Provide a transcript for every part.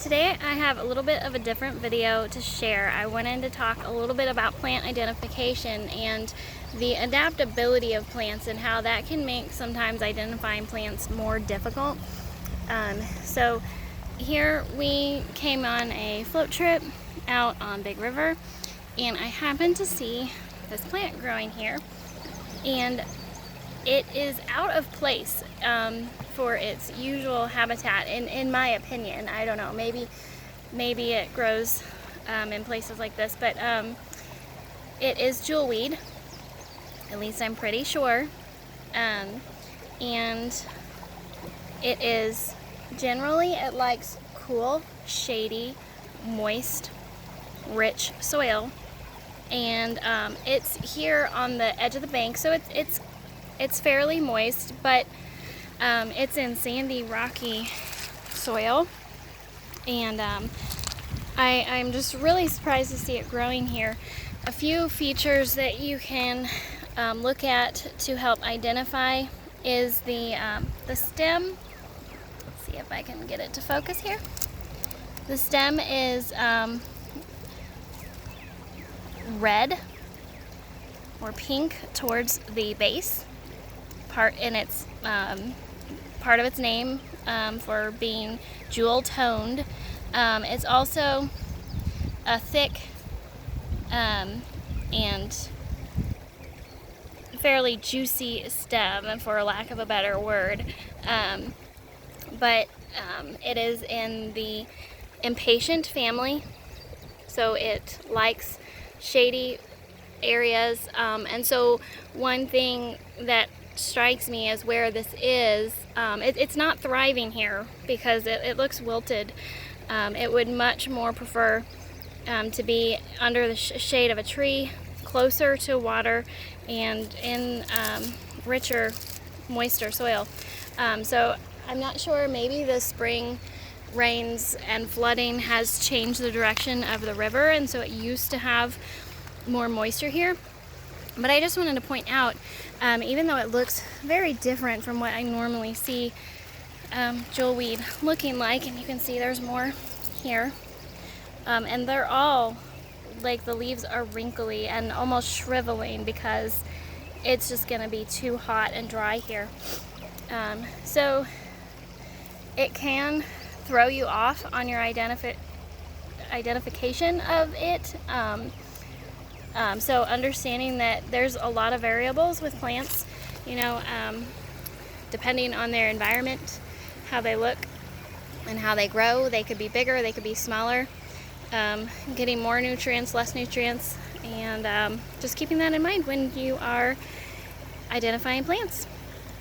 Today I have a little bit of a different video to share. I wanted to talk a little bit about plant identification and the adaptability of plants and how that can make sometimes identifying plants more difficult. So here we came on a float trip out on Big River, and I happened to see this plant growing here, and it is out of place for its usual habitat, in my opinion. I don't know, maybe it grows in places like this, but it is jewelweed, at least I'm pretty sure, and it likes cool, shady, moist, rich soil, and it's here on the edge of the bank, so it's fairly moist, but it's in sandy, rocky soil, and I'm just really surprised to see it growing here. A few features that you can look at to help identify is the stem. Let's see if I can get it to focus here. The stem is red or pink towards the base part, and it's part of its name for being jewel toned. It's also a thick and fairly juicy stem, for lack of a better word, but it is in the impatient family, so it likes shady areas, and so one thing that strikes me as where this is, it's not thriving here because it looks wilted. It would much more prefer to be under the shade of a tree, closer to water, and in richer, moister soil. So I'm not sure, maybe the spring rains and flooding has changed the direction of the river, and so it used to have more moisture here. But I just wanted to point out, even though it looks very different from what I normally see jewelweed looking like, and you can see there's more here, and they're all, like, the leaves are wrinkly and almost shriveling because it's just going to be too hot and dry here. So it can throw you off on your identification of it. So understanding that there's a lot of variables with plants, depending on their environment, how they look and how they grow. They could be bigger, they could be smaller, getting more nutrients, less nutrients, and just keeping that in mind when you are identifying plants.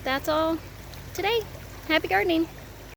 That's all today. Happy gardening.